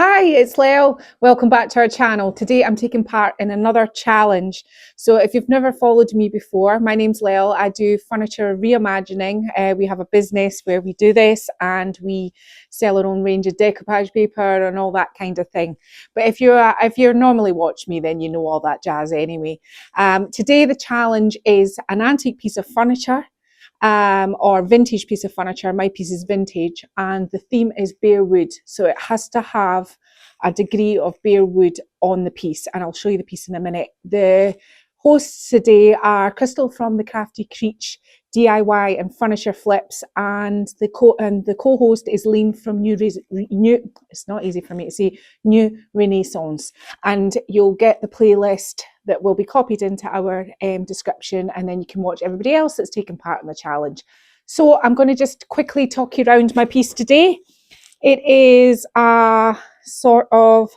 Hi, it's Leo. Welcome back to our channel. Today I'm taking part in another challenge. So if you've never followed me before, my name's Leo. I do furniture reimagining. We have a business where we do this and we sell our own range of decoupage paper and all that kind of thing. But if you're normally watch me, then you know all that jazz anyway. Today the challenge is an antique piece of furniture or vintage piece of furniture. My piece is vintage and the theme is bare wood, so it has to have a degree of bare wood on the piece, and I'll show you the piece in a minute. The hosts today are Krystal from the Crafty Creech DIY and Furniture Flips, and the co-host is Leen from New it's not easy for me to say, New Renaissance. And you'll get the playlist that will be copied into our description, and then you can watch everybody else that's taken part in the challenge. So I'm going to just quickly talk you around my piece today. It is a sort of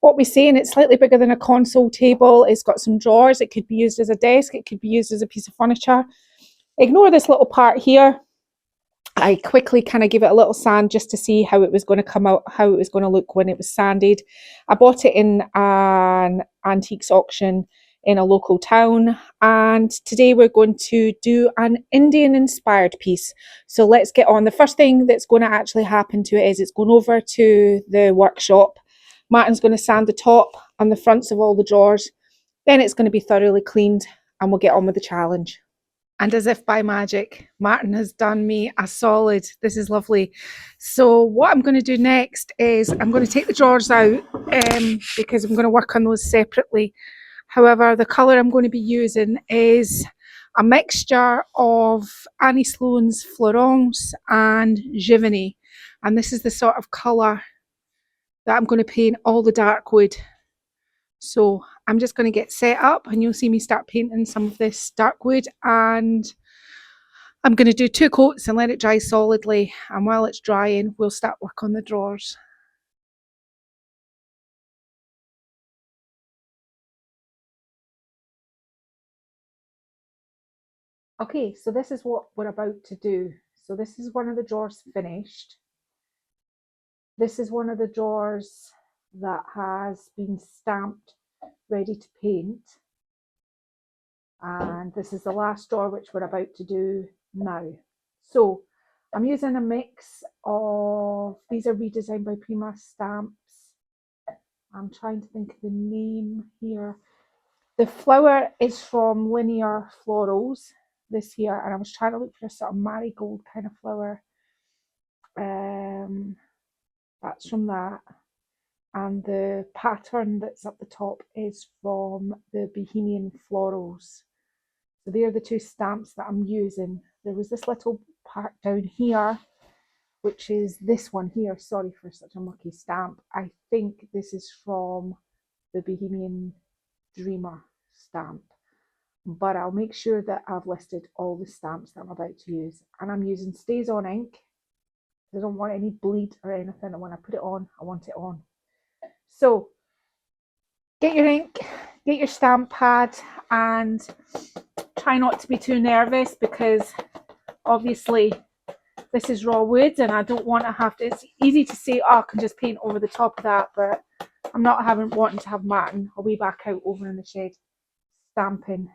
what we say, and it's slightly bigger than a console table. It's got some drawers. It could be used as a desk. It could be used as a piece of furniture. Ignore this little part here. I quickly kind of give it a little sand just to see how it was going to come out, how it was going to look when it was sanded. I bought it in an antiques auction in a local town, and today we're going to do an Indian inspired piece. So let's get on. The first thing that's going to actually happen to it is it's going over to the workshop. Martin's going to sand the top and the fronts of all the drawers. Then it's going to be thoroughly cleaned and we'll get on with the challenge. And as if by magic, Martin has done me a solid. This is lovely. So what I'm going to do next is I'm going to take the drawers out because I'm going to work on those separately. However, the colour I'm going to be using is a mixture of Sloan's Florence and Giverney. And this is the sort of colour that I'm going to paint all the dark wood. So I'm just going to get set up and you'll see me start painting some of this dark wood, and I'm going to do 2 coats and let it dry solidly, and while it's drying we'll start work on the drawers. Okay, so this is what we're about to do. So this is one of the drawers finished. This is one of the drawers that has been stamped, ready to paint. And this is the last drawer which we're about to do now. So I'm using a mix of, these are Redesign by Prima stamps. I'm trying to think of the name here. The flower is from Linea Florals, this here, and I was trying to look for a sort of marigold kind of flower. That's from that. And the pattern that's up the top is from the Bohemian Florals. So they are the 2 stamps that I'm using. There was this little part down here, which is this one here. Sorry for such a mucky stamp. I think this is from the Bohemian Dreamer stamp. But I'll make sure that I've listed all the stamps that I'm about to use. And I'm using Stays On ink. I don't want any bleed or anything. And when I put it on, I want it on. So get your ink, get your stamp pad, and try not to be too nervous because obviously this is raw wood and I don't want to have to, it's easy to say, oh, I can just paint over the top of that, but I'm not wanting to have Martin away back out over in the shed sanding.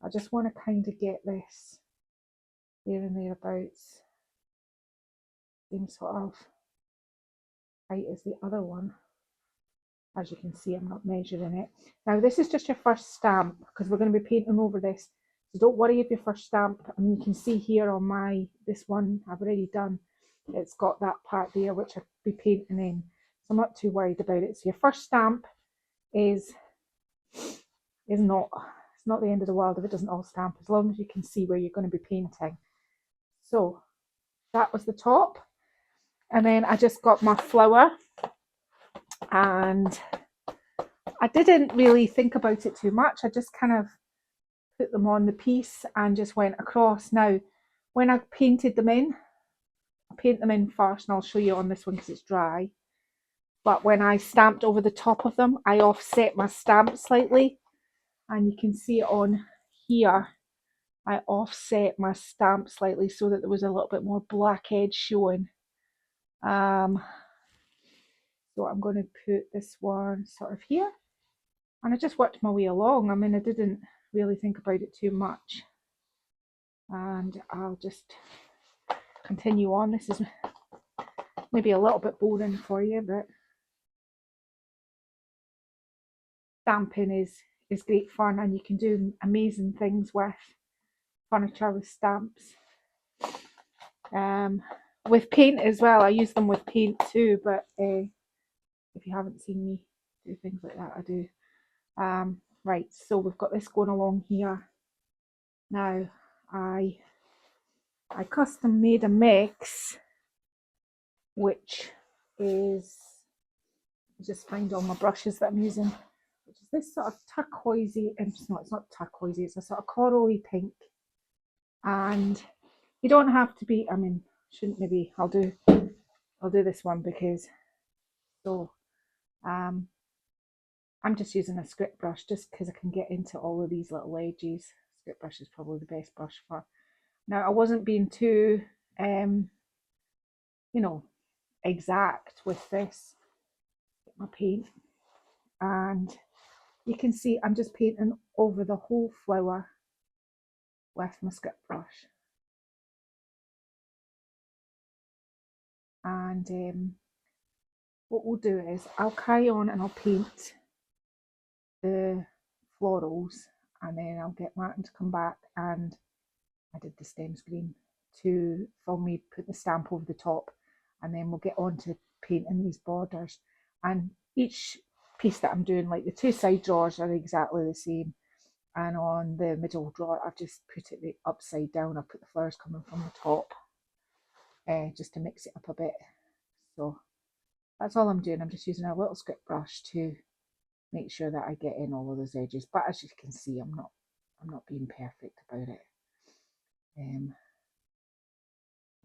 I just want to kind of get this there and thereabouts, same sort of height as the other one. As you can see, I'm not measuring it. Now this is just your first stamp because we're going to be painting over this. So don't worry if your first stamp, I mean, you can see here on this one I've already done, it's got that part there which I'll be painting in. So I'm not too worried about it. So your first stamp is not, it's not the end of the world if it doesn't all stamp, as long as you can see where you're going to be painting. So that was the top. And then I just got my flower, and I didn't really think about it too much. I just kind of put them on the piece and just went across. Now, when I painted them in, I paint them in first, and I'll show you on this one because it's dry. But when I stamped over the top of them, I offset my stamp slightly, and you can see it on here. I offset my stamp slightly so that there was a little bit more black edge showing So I'm going to put this one sort of here, and I just worked my way along. I mean, I didn't really think about it too much, and I'll just continue on. This is maybe a little bit boring for you, but stamping is great fun, and you can do amazing things with furniture with stamps. With paint as well. I use them with paint too, but if you haven't seen me do things like that, I do. Right, so we've got this going along here. Now I custom made a mix, which is, just find all my brushes that I'm using, which is this sort of turquoisey, and it's not turquoisey, it's a sort of corally pink. And you don't have to be, I mean, shouldn't maybe, I'll do this one because, so I'm just using a script brush just because I can get into all of these little edges. Script brush is probably the best brush for. Now I wasn't being too, you know, exact with this, my paint, and you can see I'm just painting over the whole flower with my script brush. And what we'll do is I'll carry on and I'll paint the florals, and then I'll get Martin to come back, and I did the stems green to film me put the stamp over the top, and then we'll get on to painting these borders. And each piece that I'm doing, like the two side drawers are exactly the same, and on the middle drawer I've just put it the upside down. I put the flowers coming from the top, just to mix it up a bit. So that's all I'm doing. I'm just using a little script brush to make sure that I get in all of those edges. But as you can see, I'm not being perfect about it. I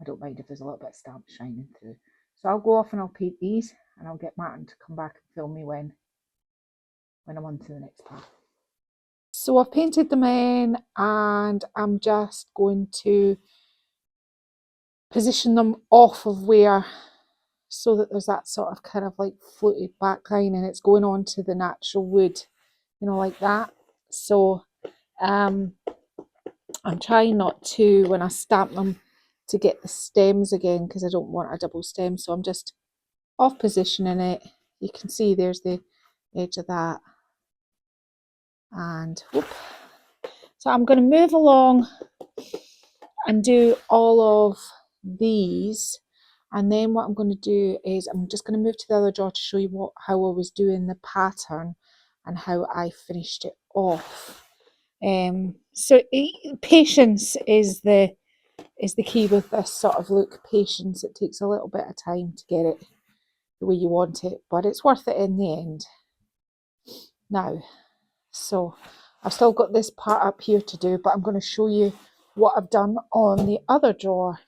don't mind if there's a little bit of stamp shining through. So I'll go off and I'll paint these, and I'll get Martin to come back and film me when I'm on to the next part. So I've painted them in, and I'm just going to position them off of where, so that there's that sort of kind of like floaty backline, and it's going on to the natural wood, you know, like that. So I'm trying not to, when I stamp them, to get the stems again, because I don't want a double stem. So I'm just off positioning it. You can see there's the edge of that, and whoop. So I'm going to move along and do all of these, and then what I'm going to do is I'm just going to move to the other drawer to show you how I was doing the pattern and how I finished it off. So patience is the key with this sort of look. Patience. It takes a little bit of time to get it the way you want it, but it's worth it in the end. Now, so I've still got this part up here to do, but I'm going to show you what I've done on the other drawer.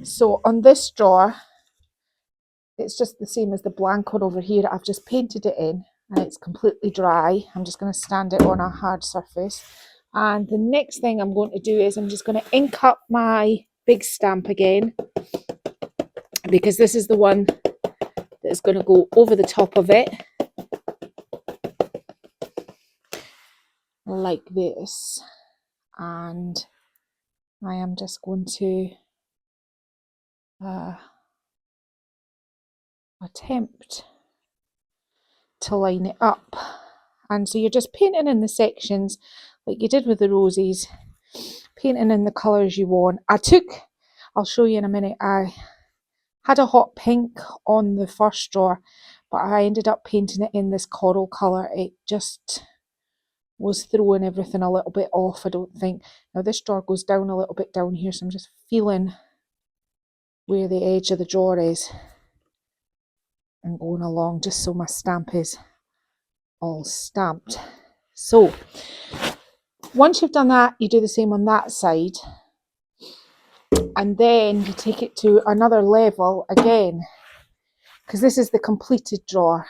So on this drawer, it's just the same as the blank one over here. I've just painted it in, and it's completely dry. I'm just going to stand it on a hard surface. And the next thing I'm going to do is I'm just going to ink up my big stamp again, because this is the one that is going to go over the top of it, like this. And I am just going to attempt to line it up. And so you're just painting in the sections like you did with the roses, painting in the colours you want. I'll show you in a minute, I had a hot pink on the first drawer, but I ended up painting it in this coral colour. It just was throwing everything a little bit off, I don't think. Now this drawer goes down a little bit down here, so I'm just feeling where the edge of the drawer is and going along just so my stamp is all stamped. So once you've done that, you do the same on that side, and then you take it to another level again, because this is the completed drawer.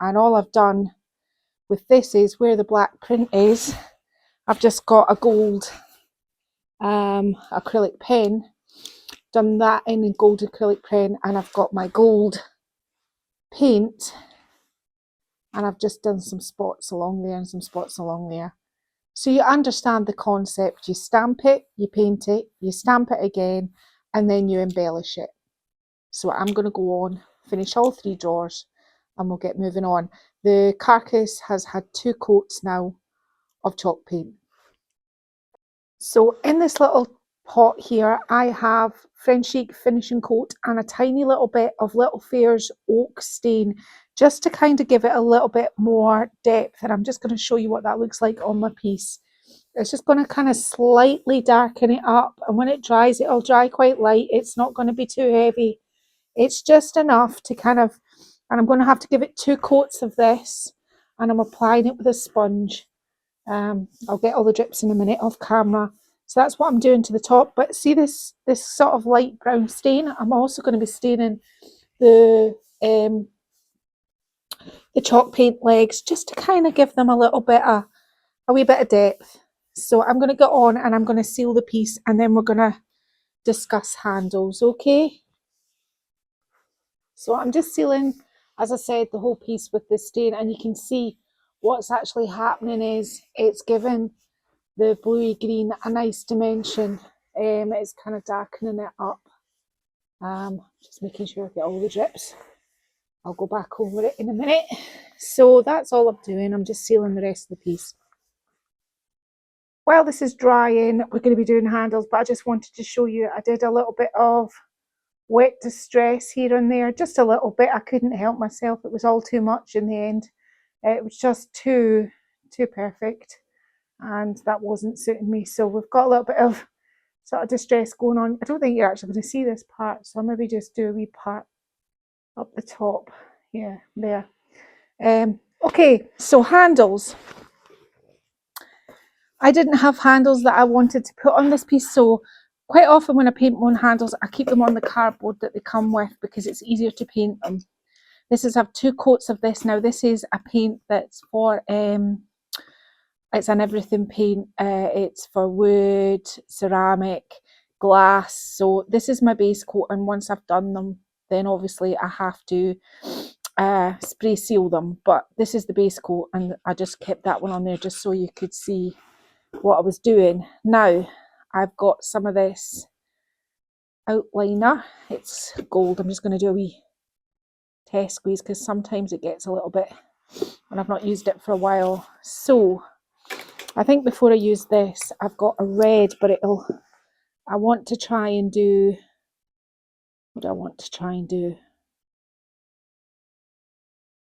And all I've done with this is where the black print is, I've just got a gold acrylic pen, done that in gold acrylic pen, and I've got my gold paint, and I've just done some spots along there and some spots along there. So you understand the concept. You stamp it, you paint it, you stamp it again, and then you embellish it. So I'm going to go on, finish all 3 drawers, and we'll get moving on. The carcass has had 2 coats now of chalk paint. So in this little pot here, I have French Chic finishing coat and a tiny little bit of Little Fair's oak stain, just to kind of give it a little bit more depth. And I'm just going to show you what that looks like on my piece. It's just going to kind of slightly darken it up, and when it dries, it'll dry quite light. It's not going to be too heavy. It's just enough to kind of, and I'm going to have to give it 2 coats of this, and I'm applying it with a sponge. I'll get all the drips in a minute off camera. So that's what I'm doing to the top. But see this sort of light brown stain? I'm also going to be staining the chalk paint legs, just to kind of give them a little bit of, a wee bit of depth. So I'm going to go on and I'm going to seal the piece, and then we're going to discuss handles, okay? So I'm just sealing, as I said, the whole piece with the stain, and you can see what's actually happening is it's given the bluey green a nice dimension. It's kind of darkening it up. Just making sure I get all the drips. I'll go back over it in a minute. So that's all I'm doing. I'm just sealing the rest of the piece. While this is drying, we're going to be doing handles, but I just wanted to show you, I did a little bit of wet distress here and there, just a little bit. I couldn't help myself. It was all too much in the end. It was just too perfect, and that wasn't suiting me. So we've got a little bit of sort of distress going on. I don't think you're actually going to see this part, so I'll maybe just do a wee part up the top. Yeah, there. Okay, so handles. I didn't have handles that I wanted to put on this piece, so quite often when I paint my own handles, I keep them on the cardboard that they come with, because it's easier to paint them. This is, I have 2 coats of this. Now this is a paint that's for, it's an everything paint. It's for wood, ceramic, glass. So this is my base coat, and once I've done them, then obviously I have to spray seal them. But this is the base coat, and I just kept that one on there just so you could see what I was doing. Now I've got some of this outliner. It's gold. I'm just going to do a wee test squeeze, because sometimes it gets a little bit when I've not used it for a while. So I think before I use this, I've got a red, but I want to try and do, what do I want to try and do?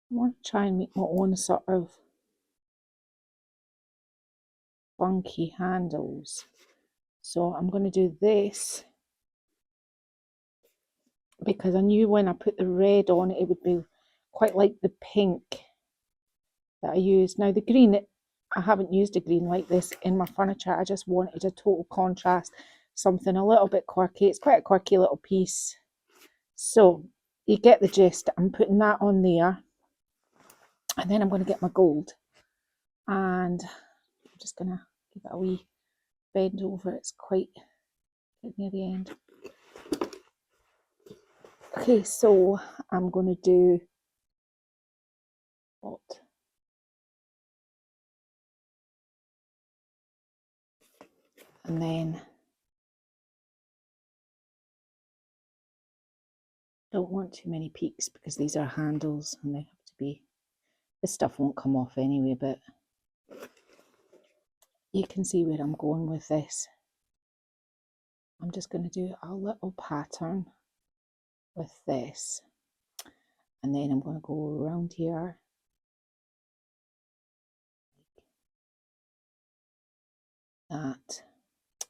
I want to try and make my own sort of funky handles. So I'm going to do this, because I knew when I put the red on, it would be quite like the pink that I used. Now the green, I haven't used a green like this in my furniture. I just wanted a total contrast, something a little bit quirky. It's quite a quirky little piece. So you get the gist. I'm putting that on there, and then I'm going to get my gold, and I'm just going to give it a wee bend over. It's quite near the end. Okay, so I'm going to do what? And then don't want too many peaks, because these are handles and they have to be, this stuff won't come off anyway, but you can see where I'm going with this. I'm just going to do a little pattern with this, and then I'm going to go around here like that,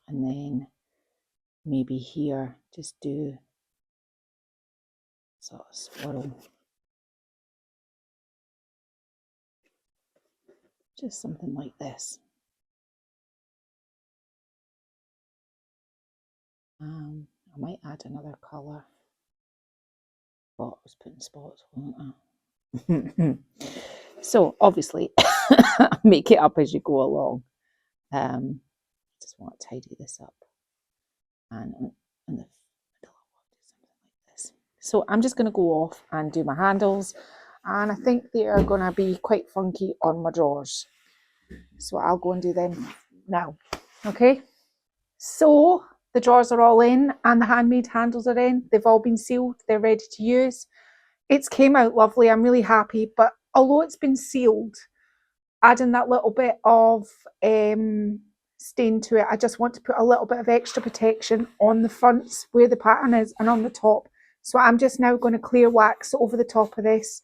and then maybe here just do sort of swirl, just something like this. I might add another colour. But I was putting spots, wasn't I? So obviously make it up as you go along. Just want to tidy this up, and in the middle So I'm just going to go off and do my handles, and I think they are going to be quite funky on my drawers. So I'll go and do them now. Okay. So the drawers are all in and the handmade handles are in. They've all been sealed. They're ready to use. It's came out lovely. I'm really happy. But although it's been sealed, adding that little bit of stain to it, I just want to put a little bit of extra protection on the fronts where the pattern is and on the top. So I'm just now going to clear wax over the top of this,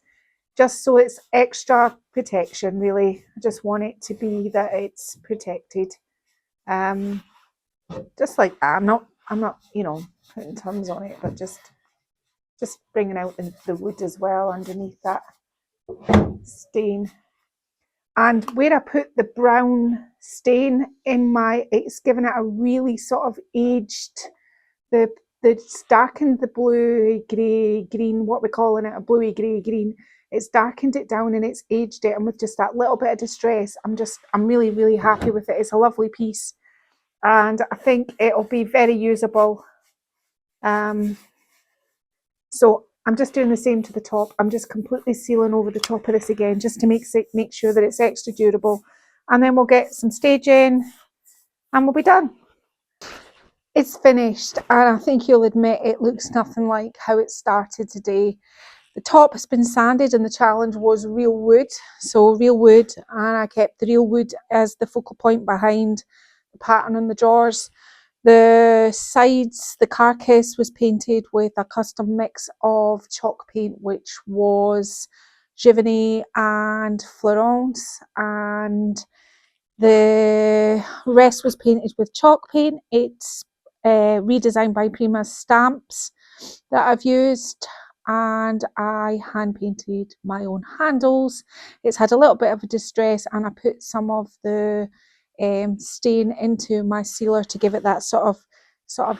just so it's extra protection, really. I just want it to be that it's protected. Just like that. I'm not, putting tons on it, but just bringing out the wood as well underneath that stain. And where I put the brown stain in it's given it a really sort of aged, it's darkened the blue, grey, green, what we're calling it, a bluey, grey, green. It's darkened it down and it's aged it. And with just that little bit of distress, I'm really, really happy with it. It's a lovely piece. And I think it'll be very usable. So I'm just doing the same to the top. I'm just completely sealing over the top of this again, just to make sure that it's extra durable. And then we'll get some staging and we'll be done. It's finished, and I think you'll admit it looks nothing like how it started today. The top has been sanded and the challenge was real wood. So real wood, and I kept the real wood as the focal point behind the pattern on the drawers. The sides, the carcass was painted with a custom mix of chalk paint, which was Giverney and Florence, and the rest was painted with chalk paint. It's redesigned by Prima stamps that I've used, and I hand painted my own handles. It's had a little bit of a distress, and I put some of the stain into my sealer to give it that sort of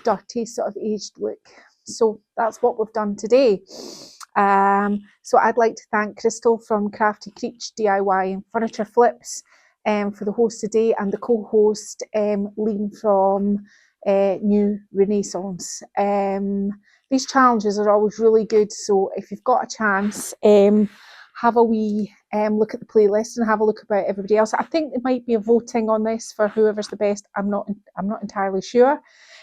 dirty, sort of aged look. So that's what we've done today. So I'd like to thank Krystal from Crafty, Creech, DIY and Furniture Flips for the host today, and the co-host Leen from New Renaissance. These challenges are always really good, so if you've got a chance, have a wee look at the playlist and have a look about everybody else. I think there might be a voting on this for whoever's the best. I'm not entirely sure,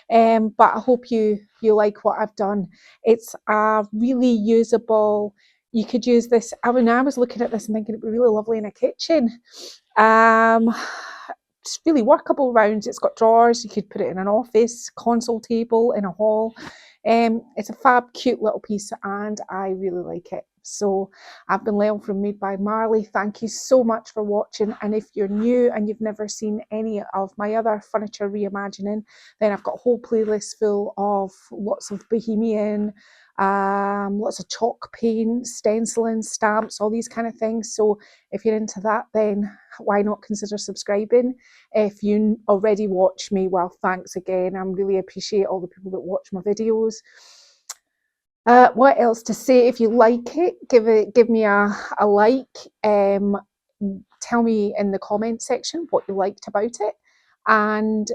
but I hope you like what I've done. It's a really usable. You could use this. I was looking at this and thinking it'd be really lovely in a kitchen. It's really workable round. It's got drawers. You could put it in an office, console table, in a hall. It's a fab, cute little piece, and I really like it. So I've been Leen from Made by Marley. Thank you so much for watching. And if you're new and you've never seen any of my other furniture reimagining, then I've got a whole playlist full of lots of Bohemian, lots of chalk paint, stenciling, stamps, all these kind of things. So if you're into that, then why not consider subscribing? If you already watch me, well, thanks again. I really appreciate all the people that watch my videos. What else to say? If you like it, give me a like. Tell me in the comment section what you liked about it, and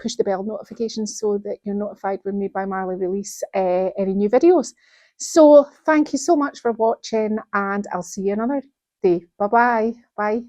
push the bell notifications so that you're notified when Made by Marley release any new videos. So thank you so much for watching, and I'll see you another day. Bye-bye. Bye.